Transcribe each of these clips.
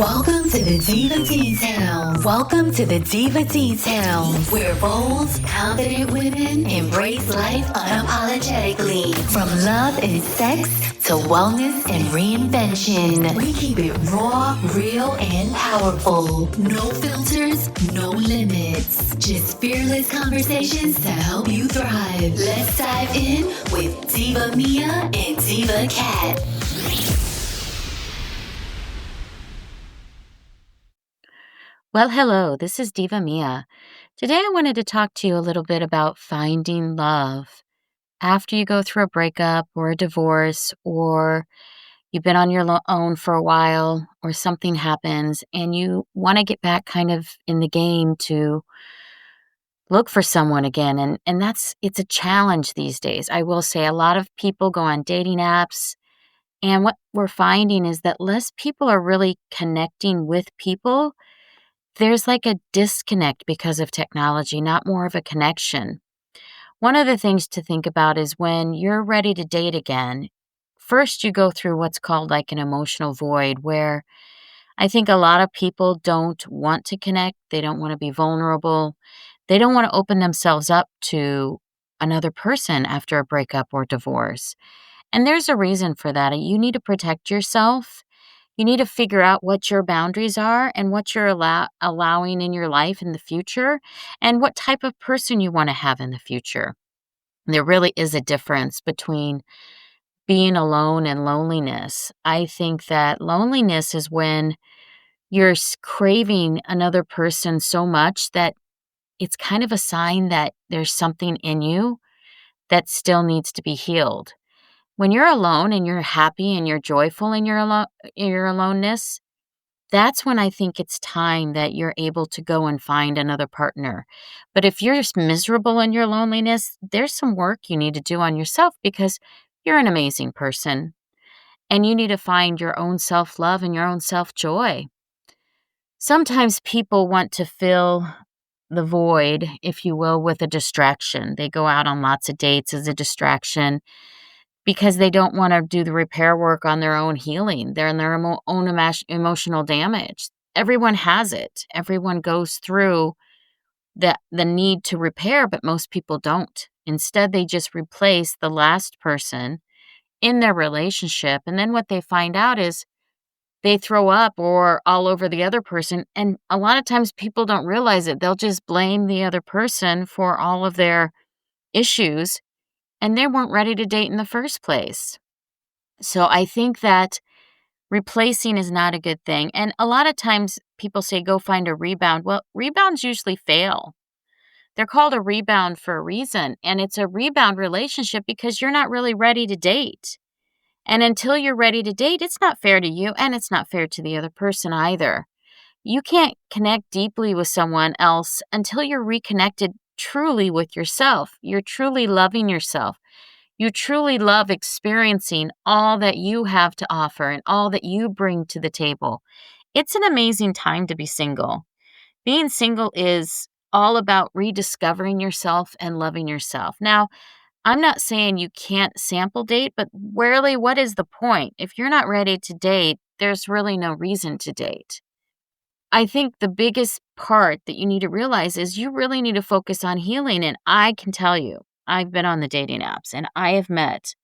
Welcome to the Diva Details. Welcome to the Diva Details, where bold, confident women embrace life unapologetically. From love and sex to wellness and reinvention, we keep it raw, real, and powerful. No filters, no limits. Just fearless conversations to help you thrive. Let's dive in with Diva Mia and Diva Cat. Well, hello, this is Diva Mia. Today I wanted to talk to you a little bit about finding love after you go through a breakup or a divorce, or you've been on your own for a while, or something happens and you want to get back kind of in the game to look for someone again. And it's a challenge these days. I will say a lot of people go on dating apps, and what we're finding is that less people are really connecting with people. There's like a disconnect because of technology, not more of a connection. One of the things to think about is when you're ready to date again, first you go through what's called like an emotional void, where I think a lot of people don't want to connect. They don't want to be vulnerable. They don't want to open themselves up to another person after a breakup or divorce. And there's a reason for that. You need to protect yourself. You need to figure out what your boundaries are and what you're allowing in your life in the future, and what type of person you want to have in the future. There really is a difference between being alone and loneliness. I think that loneliness is when you're craving another person so much that it's kind of a sign that there's something in you that still needs to be healed. When you're alone and you're happy and you're joyful in your aloneness, that's when I think it's time that you're able to go and find another partner. But if you're just miserable in your loneliness, there's some work you need to do on yourself, because you're an amazing person and you need to find your own self-love and your own self-joy. Sometimes people want to fill the void, if you will, with a distraction. They go out on lots of dates as a distraction, because they don't want to do the repair work on their own healing. They're in their own emotional damage. Everyone has it. Everyone goes through the need to repair, but most people don't. Instead, they just replace the last person in their relationship. And then what they find out is they throw up or all over the other person. And a lot of times people don't realize it. They'll just blame the other person for all of their issues, and they weren't ready to date in the first place. So I think that replacing is not a good thing. And a lot of times people say, go find a rebound. Well, rebounds usually fail. They're called a rebound for a reason. And it's a rebound relationship because you're not really ready to date. And until you're ready to date, it's not fair to you, and it's not fair to the other person either. You can't connect deeply with someone else until you're reconnected truly with yourself. You're truly loving yourself. You truly love experiencing all that you have to offer and all that you bring to the table. It's an amazing time to be single. Being single is all about rediscovering yourself and loving yourself. Now, I'm not saying you can't sample date, but rarely, what is the point? If you're not ready to date, there's really no reason to date. I think the biggest part that you need to realize is you really need to focus on healing. And I can tell you, I've been on the dating apps and I have met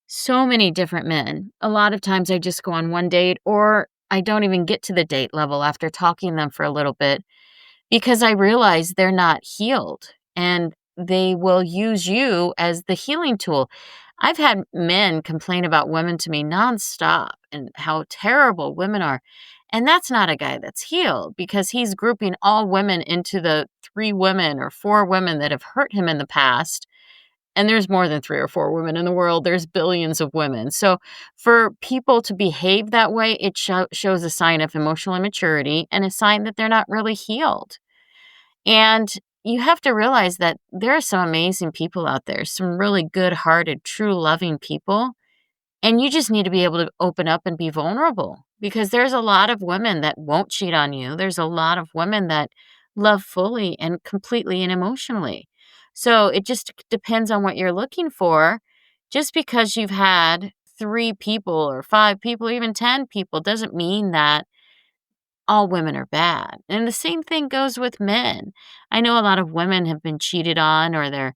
so many different men. A lot of times I just go on one date, or I don't even get to the date level after talking to them for a little bit, because I realize they're not healed and they will use you as the healing tool. I've had men complain about women to me nonstop and how terrible women are. And that's not a guy that's healed, because he's grouping all women into the 3 women or 4 women that have hurt him in the past. And there's more than 3 or 4 women in the world. There's billions of women. So for people to behave that way, it shows a sign of emotional immaturity and a sign that they're not really healed. And you have to realize that there are some amazing people out there, some really good-hearted, true loving people. And you just need to be able to open up and be vulnerable, because there's a lot of women that won't cheat on you. There's a lot of women that love fully and completely and emotionally. So it just depends on what you're looking for. Just because you've had 3 people or 5 people, even 10 people, doesn't mean that all women are bad. And the same thing goes with men. I know a lot of women have been cheated on or their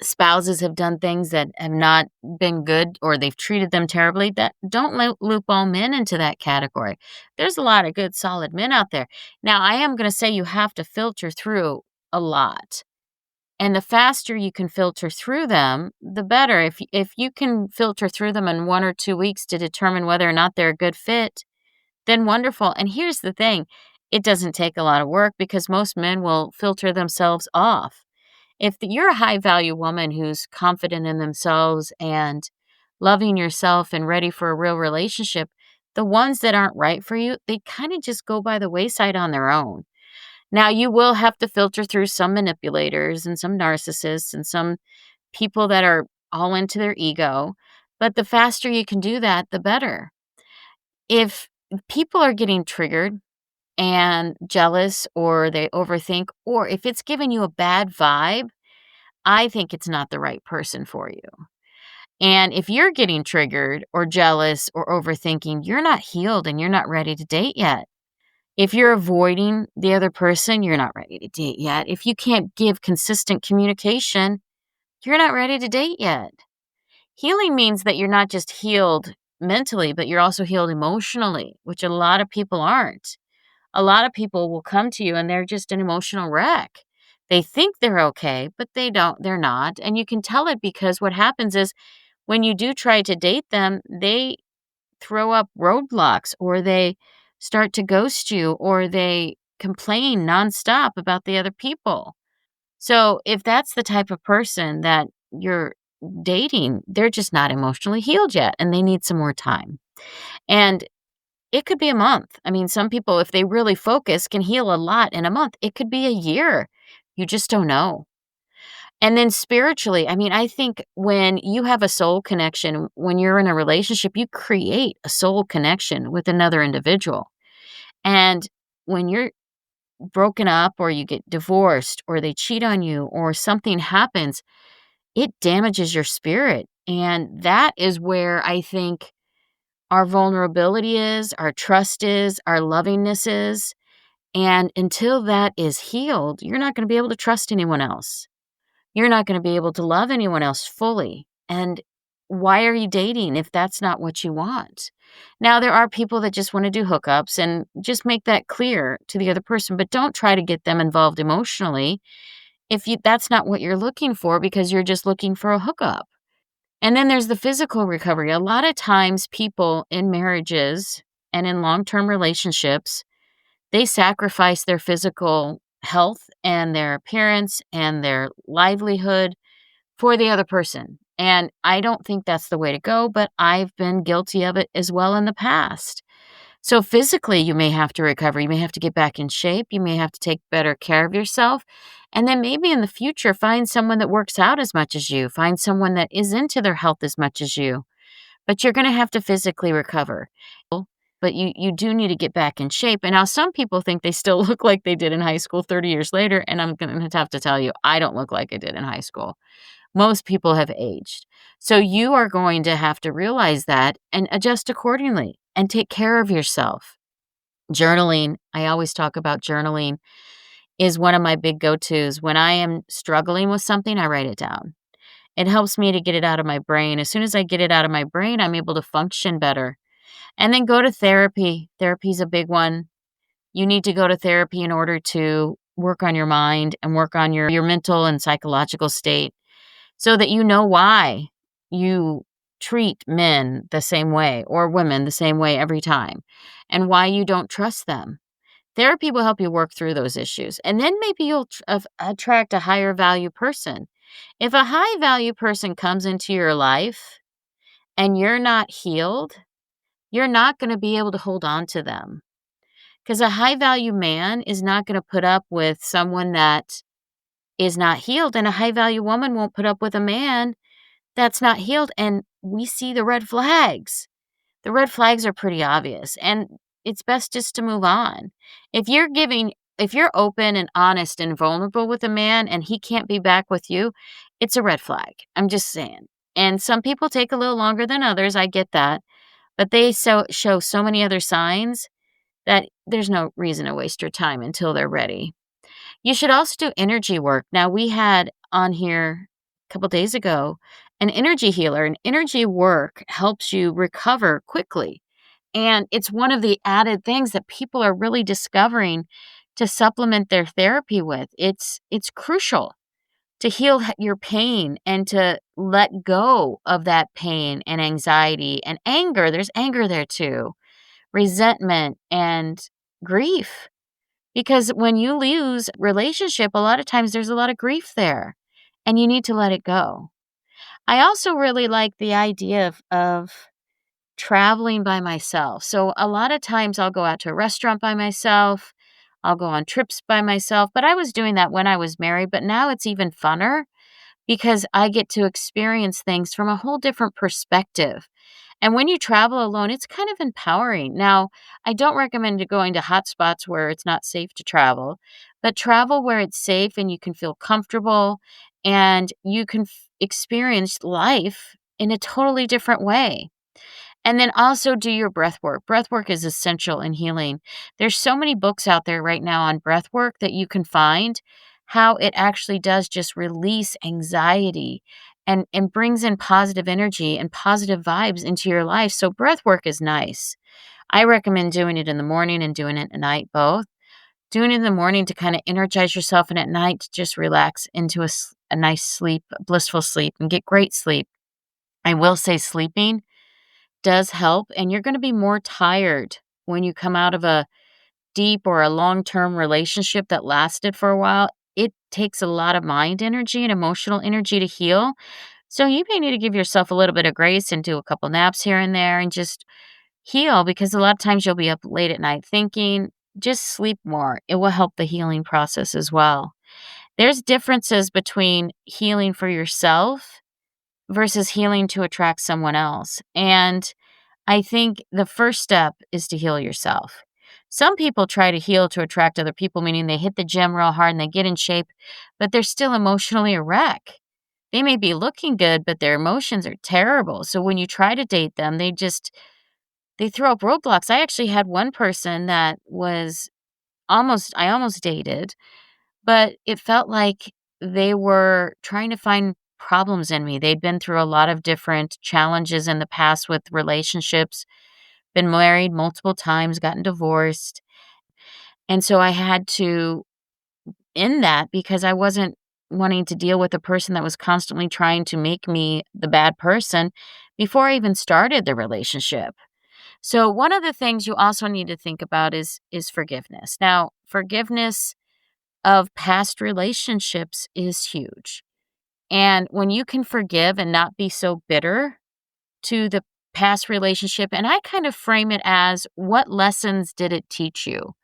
spouses have done things that have not been good or they've treated them terribly. That don't loop all men into that category. There's a lot of good solid men out there. Now, I am going to say you have to filter through a lot. And the faster you can filter through them, the better. If you can filter through them in 1 or 2 weeks to determine whether or not they're a good fit, then wonderful. And here's the thing, it doesn't take a lot of work because most men will filter themselves off. If you're a high value woman who's confident in themselves and loving yourself and ready for a real relationship, the ones that aren't right for you, they kind of just go by the wayside on their own. Now, you will have to filter through some manipulators and some narcissists and some people that are all into their ego, but the faster you can do that, the better. If people are getting triggered and jealous or they overthink, or if it's giving you a bad vibe, I think it's not the right person for you. And if you're getting triggered or jealous or overthinking, you're not healed and you're not ready to date yet. If you're avoiding the other person, you're not ready to date yet. If you can't give consistent communication, you're not ready to date yet. Healing means that you're not just healed mentally, but you're also healed emotionally, which a lot of people aren't. A lot of people will come to you and they're just an emotional wreck. They think they're okay, but they're not. And you can tell it because what happens is when you do try to date them, they throw up roadblocks or they start to ghost you or they complain nonstop about the other people. So if that's the type of person that you're dating, they're just not emotionally healed yet and they need some more time. And it could be a month. I mean, some people, if they really focus, can heal a lot in a month. It could be a year. You just don't know. And then spiritually, I mean, I think when you have a soul connection, when you're in a relationship, you create a soul connection with another individual. And when you're broken up or you get divorced or they cheat on you or something happens, it damages your spirit. And that is where I think our vulnerability is, our trust is, our lovingness is. And until that is healed, you're not going to be able to trust anyone else. You're not going to be able to love anyone else fully. And why are you dating if that's not what you want? Now, there are people that just want to do hookups and just make that clear to the other person, but don't try to get them involved emotionally if that's not what you're looking for because you're just looking for a hookup. And then there's the physical recovery. A lot of times people in marriages and in long-term relationships, they sacrifice their physical health and their appearance and their livelihood for the other person. And I don't think that's the way to go, but I've been guilty of it as well in the past. So physically, you may have to recover. You may have to get back in shape. You may have to take better care of yourself. And then maybe in the future, find someone that works out as much as you. Find someone that is into their health as much as you. But you're going to have to physically recover. But you do need to get back in shape. And now some people think they still look like they did in high school 30 years later. And I'm going to have to tell you, I don't look like I did in high school. Most people have aged. So you are going to have to realize that and adjust accordingly and take care of yourself. Journaling, I always talk about journaling, is one of my big go-tos. When I am struggling with something, I write it down. It helps me to get it out of my brain. As soon as I get it out of my brain, I'm able to function better. And then go to therapy. Therapy is a big one. You need to go to therapy in order to work on your mind and work on your mental and psychological state so that you know why you treat men the same way or women the same way every time and why you don't trust them. Therapy will help you work through those issues. And then maybe you'll attract a higher value person. If a high value person comes into your life and you're not healed, you're not going to be able to hold on to them. Because a high value man is not going to put up with someone that is not healed. And a high value woman won't put up with a man that's not healed. And we see the red flags. The red flags are pretty obvious. And it's best just to move on. If you're open and honest and vulnerable with a man and he can't be back with you, it's a red flag. I'm just saying. And some people take a little longer than others. I get that. But they show so many other signs that there's no reason to waste your time until they're ready. You should also do energy work. Now, we had on here a couple days ago an energy healer, and energy work helps you recover quickly. And it's one of the added things that people are really discovering to supplement their therapy with. It's crucial to heal your pain and to let go of that pain and anxiety and anger. There's anger there too, resentment and grief. Because when you lose relationship, a lot of times there's a lot of grief there and you need to let it go. I also really like the idea of traveling by myself. So a lot of times I'll go out to a restaurant by myself. I'll go on trips by myself, but I was doing that when I was married, but now it's even funner because I get to experience things from a whole different perspective. And when you travel alone, it's kind of empowering. Now, I don't recommend going to hot spots where it's not safe to travel, but travel where it's safe and you can feel comfortable and you can experience life in a totally different way. And then also do your breath work. Breath work is essential in healing. There's so many books out there right now on breath work that you can find how it actually does just release anxiety and brings in positive energy and positive vibes into your life. So breath work is nice. I recommend doing it in the morning and doing it at night, both. Doing it in the morning to kind of energize yourself and at night to just relax into a nice sleep, blissful sleep and get great sleep. I will say sleeping does help, and you're gonna be more tired when you come out of a deep or a long-term relationship that lasted for a while. It takes a lot of mind energy and emotional energy to heal, so you may need to give yourself a little bit of grace and do a couple naps here and there and just heal because a lot of times you'll be up late at night thinking. Just sleep more. It will help the healing process as well. There's differences between healing for yourself versus healing to attract someone else, and I think the first step is to heal yourself. Some people try to heal to attract other people, meaning they hit the gym real hard and they get in shape, but they're still emotionally a wreck. They may be looking good, but their emotions are terrible. So when you try to date them, they throw up roadblocks. I actually had one person that was I almost dated, but it felt like they were trying to find problems in me. They'd been through a lot of different challenges in the past with relationships, been married multiple times, gotten divorced. And so I had to end that because I wasn't wanting to deal with a person that was constantly trying to make me the bad person before I even started the relationship. So one of the things you also need to think about is forgiveness. Now, forgiveness of past relationships is huge. And when you can forgive and not be so bitter to the past relationship, and I kind of frame it as what lessons did it teach you?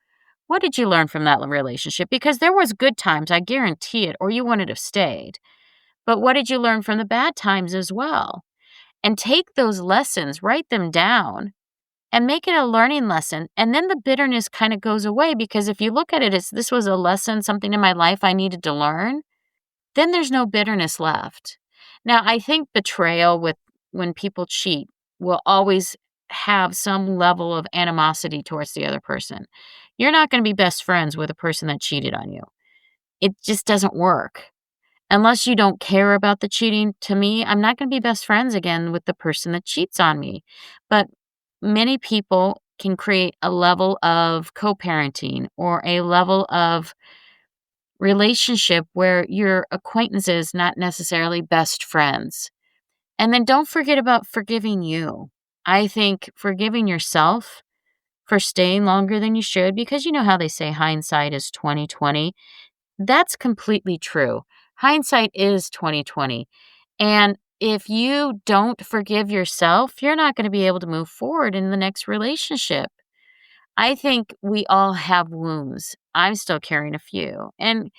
What did you learn from that relationship? Because there was good times, I guarantee it, or you wouldn't have stayed. But what did you learn from the bad times as well? And take those lessons, write them down, and make it a learning lesson. And then the bitterness kind of goes away because if you look at it as this was a lesson, something in my life I needed to learn, then there's no bitterness left. Now, I think betrayal with when people cheat will always have some level of animosity towards the other person. You're not going to be best friends with a person that cheated on you. It just doesn't work. Unless you don't care about the cheating, to me, I'm not going to be best friends again with the person that cheats on me. But many people can create a level of co-parenting or a level of relationship where your acquaintances, not necessarily best friends. And then don't forget about forgiving you. I think forgiving yourself for staying longer than you should, because you know how they say hindsight is 2020. That's completely true. Hindsight is 2020. And if you don't forgive yourself, you're not going to be able to move forward in the next relationship. I think we all have wounds. I'm still carrying a few. And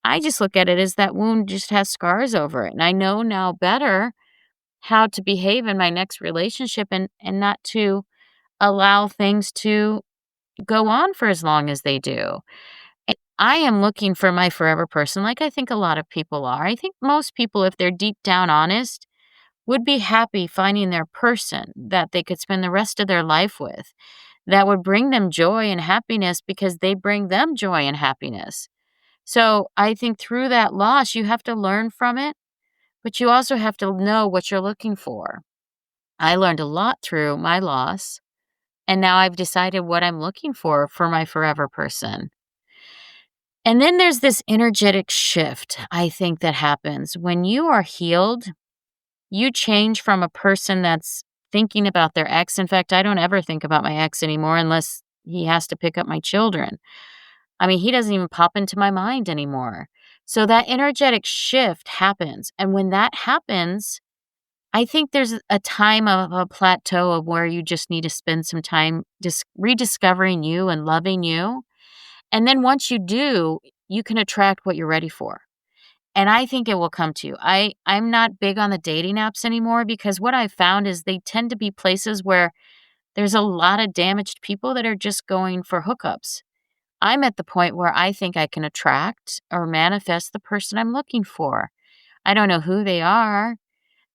I just look at it as that wound just has scars over it. And I know now better how to behave in my next relationship and not to allow things to go on for as long as they do. And I am looking for my forever person, like I think a lot of people are. I think most people, if they're deep down honest, would be happy finding their person that they could spend the rest of their life with. that would bring them joy and happiness because they bring them joy and happiness. So I think through that loss, you have to learn from it, but you also have to know what you're looking for. I learned a lot through my loss, and now I've decided what I'm looking for my forever person. And then there's this energetic shift, I think, that happens. When you are healed, you change from a person that's thinking about their ex. In fact, I don't ever think about my ex anymore unless he has to pick up my children. I mean, he doesn't even pop into my mind anymore. So that energetic shift happens. And when that happens, I think there's a time of a plateau of where you just need to spend some time rediscovering you and loving you. And then once you do, you can attract what you're ready for. And I think it will come to you. I'm not big on the dating apps anymore because what I've found is they tend to be places where there's a lot of damaged people that are just going for hookups. I'm at the point where I think I can attract or manifest the person I'm looking for. I don't know who they are,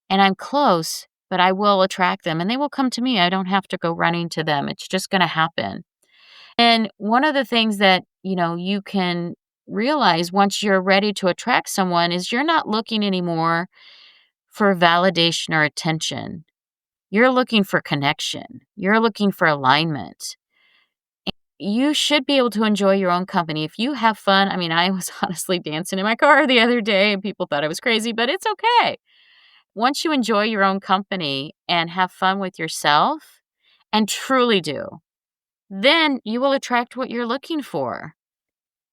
and I'm close, but I will attract them and they will come to me. I don't have to go running to them. It's just going to happen. And one of the things that, you can realize once you're ready to attract someone is you're not looking anymore for validation or attention. You're looking for connection. You're looking for alignment. You should be able to enjoy your own company. If you have fun, I mean, I was honestly dancing in my car the other day and people thought I was crazy, but it's okay. Once you enjoy your own company and have fun with yourself and truly do, then you will attract what you're looking for.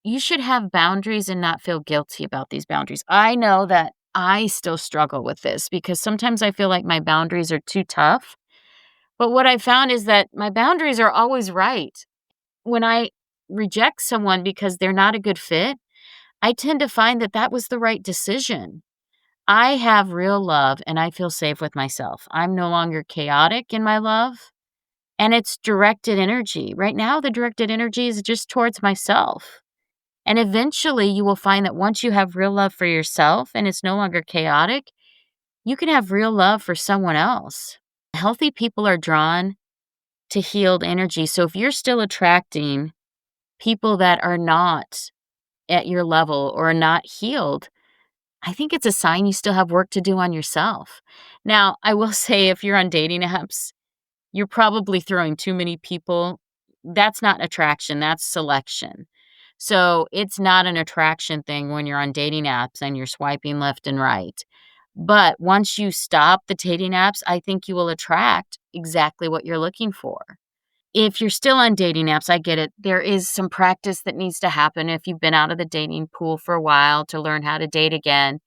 You should have boundaries and not feel guilty about these boundaries. I know that I still struggle with this because sometimes I feel like my boundaries are too tough. But what I found is that my boundaries are always right. When I reject someone because they're not a good fit, I tend to find that that was the right decision. I have real love and I feel safe with myself. I'm no longer chaotic in my love, and it's directed energy. Right now, the directed energy is just towards myself. And eventually, you will find that once you have real love for yourself and it's no longer chaotic, you can have real love for someone else. Healthy people are drawn to healed energy. So if you're still attracting people that are not at your level or not healed, I think it's a sign you still have work to do on yourself. Now, I will say if you're on dating apps, you're probably throwing too many people. That's not attraction, that's selection. So it's not an attraction thing when you're on dating apps and you're swiping left and right. But once you stop the dating apps, I think you will attract exactly what you're looking for. If you're still on dating apps, I get it. There is some practice that needs to happen if you've been out of the dating pool for a while to learn how to date again.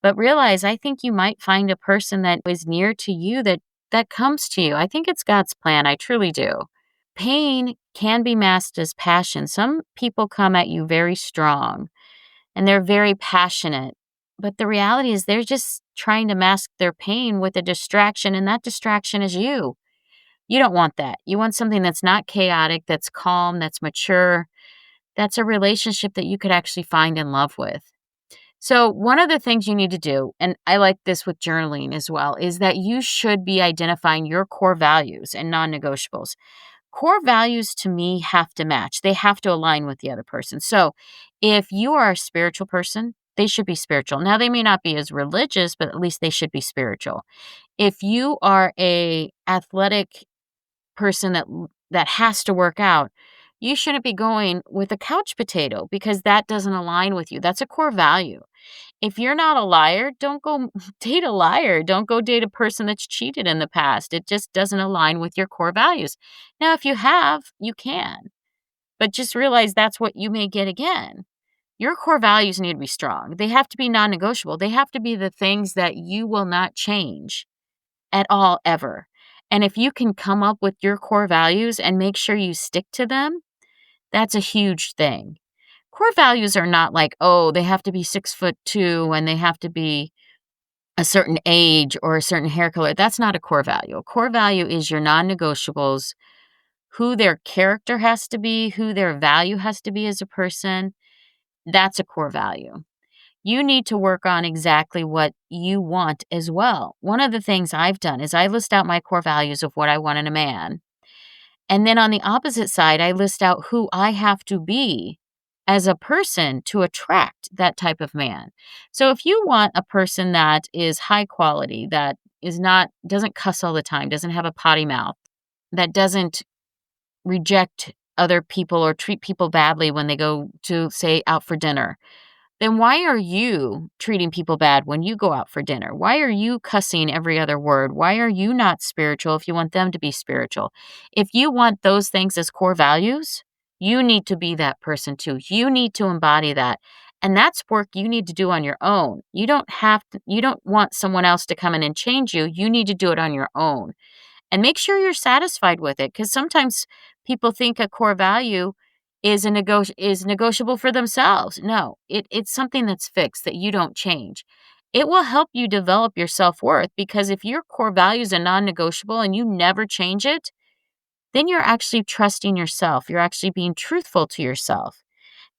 But realize I think you might find a person that is near to you that comes to you. I think it's God's plan. I truly do. Pain can be masked as passion. Some people come at you very strong and they're very passionate. But the reality is they're just trying to mask their pain with a distraction, and that distraction is you. You don't want that. You want something that's not chaotic, that's calm, that's mature, that's a relationship that you could actually find in love with. So, one of the things you need to do, and I like this with journaling as well, is that you should be identifying your core values and non negotiables. Core values to me have to match, they have to align with the other person. So, if you are a spiritual person, they should be spiritual. Now, they may not be as religious, but at least they should be spiritual. If you are a athletic person that has to work out, you shouldn't be going with a couch potato because that doesn't align with you. That's a core value. If you're not a liar, don't go date a liar. Don't go date a person that's cheated in the past. It just doesn't align with your core values. Now, if you have, you can, but just realize that's what you may get again. Your core values need to be strong. They have to be non-negotiable. They have to be the things that you will not change at all, ever. And if you can come up with your core values and make sure you stick to them, that's a huge thing. Core values are not like, oh, they have to be 6'2" and they have to be a certain age or a certain hair color. That's not a core value. A core value is your non-negotiables, who their character has to be, who their value has to be as a person. That's a core value. You need to work on exactly what you want as well. One of the things I've done is I list out my core values of what I want in a man. And then on the opposite side, I list out who I have to be as a person to attract that type of man. So if you want a person that is high quality, that is not doesn't cuss all the time, doesn't have a potty mouth, that doesn't reject other people or treat people badly when they go to, say, out for dinner, then why are you treating people bad when you go out for dinner? Why are you cussing every other word? Why are you not spiritual if you want them to be spiritual? If you want those things as core values, you need to be that person too. You need to embody that. And that's work you need to do on your own. You don't want someone else to come in and change you. You need to do it on your own. And make sure you're satisfied with it, because sometimes people think a core value is negotiable for themselves. No, it's something that's fixed that you don't change. It will help you develop your self-worth, because if your core values are non-negotiable and you never change it, then you're actually trusting yourself. You're actually being truthful to yourself.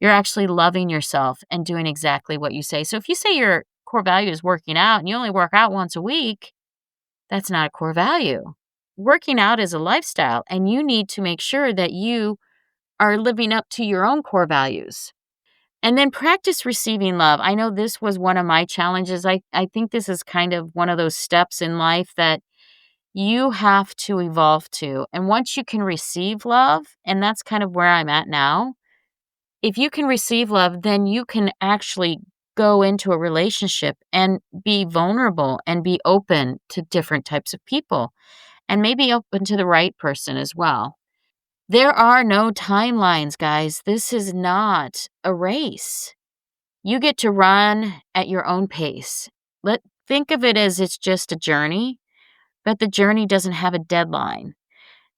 You're actually loving yourself and doing exactly what you say. So if you say your core value is working out and you only work out once a week, that's not a core value. Working out is a lifestyle, and you need to make sure that you are living up to your own core values. And then practice receiving love. I know this was one of my challenges. I think this is kind of one of those steps in life that you have to evolve to. And once you can receive love, and that's kind of where I'm at now, if you can receive love, then you can actually go into a relationship and be vulnerable and be open to different types of people, and maybe open to the right person as well. There are no timelines, guys. This is not a race. You get to run at your own pace. Think of it as it's just a journey, but the journey doesn't have a deadline.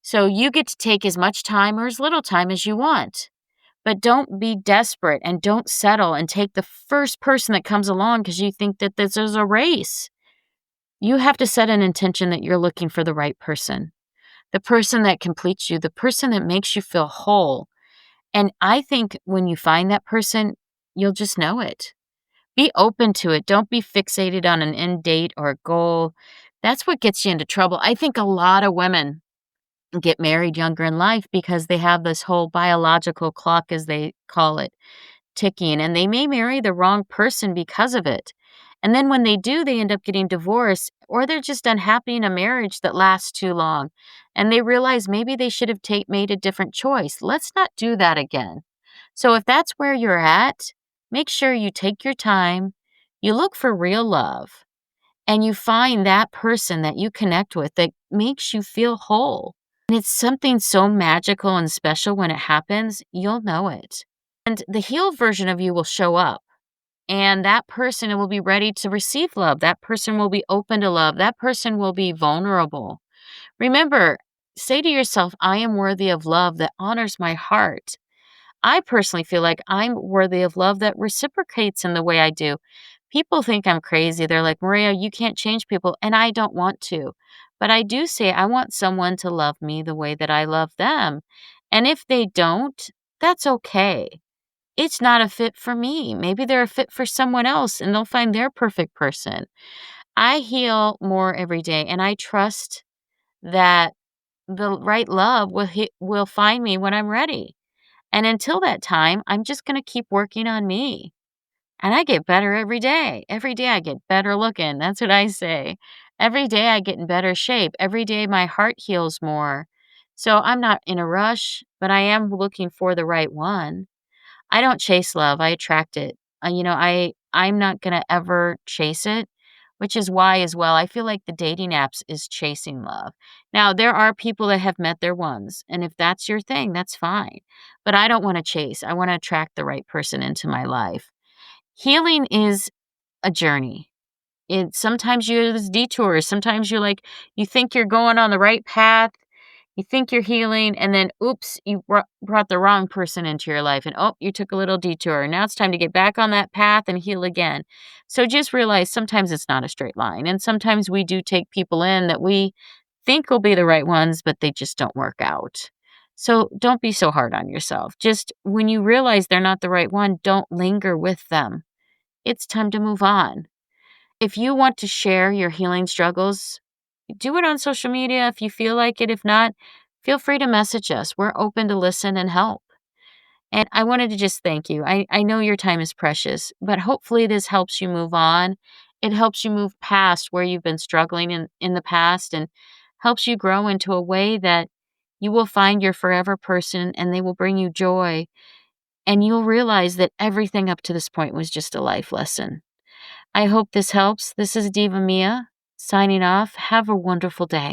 So you get to take as much time or as little time as you want. But don't be desperate and don't settle and take the first person that comes along because you think that this is a race. You have to set an intention that you're looking for the right person, the person that completes you, the person that makes you feel whole. And I think when you find that person, you'll just know it. Be open to it. Don't be fixated on an end date or a goal. That's what gets you into trouble. I think a lot of women get married younger in life because they have this whole biological clock, as they call it, ticking, and they may marry the wrong person because of it. And then when they do, they end up getting divorced, or they're just unhappy in a marriage that lasts too long. And they realize maybe they should have made a different choice. Let's not do that again. So if that's where you're at, make sure you take your time, you look for real love, and you find that person that you connect with that makes you feel whole. And it's something so magical and special when it happens, you'll know it. And the healed version of you will show up. And that person will be ready to receive love. That person will be open to love. That person will be vulnerable. Remember, say to yourself, I am worthy of love that honors my heart. I personally feel like I'm worthy of love that reciprocates in the way I do. People think I'm crazy. They're like, Maria, you can't change people. And I don't want to. But I do say I want someone to love me the way that I love them. And if they don't, that's okay. It's not a fit for me. Maybe they're a fit for someone else and they'll find their perfect person. I heal more every day, and I trust that the right love will find me when I'm ready. And until that time, I'm just going to keep working on me. And I get better every day. Every day I get better looking. That's what I say. Every day I get in better shape. Every day my heart heals more. So I'm not in a rush, but I am looking for the right one. I don't chase love, I attract it. I'm not gonna ever chase it, which is why as well, I feel like the dating apps is chasing love. Now, there are people that have met their ones, and if that's your thing, that's fine. But I don't wanna chase, I wanna attract the right person into my life. Healing is a journey. Sometimes there's detours, sometimes you think you're going on the right path, you think you're healing, and then, oops, you brought the wrong person into your life, and oh, you took a little detour. Now it's time to get back on that path and heal again. So just realize sometimes it's not a straight line, and sometimes we do take people in that we think will be the right ones, but they just don't work out. So don't be so hard on yourself. Just when you realize they're not the right one, don't linger with them. It's time to move on. If you want to share your healing struggles, do it on social media if you feel like it. If not, feel free to message us. We're open to listen and help. And I wanted to just thank you. I know your time is precious, but hopefully this helps you move on. It helps you move past where you've been struggling in the past and helps you grow into a way that you will find your forever person and they will bring you joy. And you'll realize that everything up to this point was just a life lesson. I hope this helps. This is Diva Mia signing off. Have a wonderful day.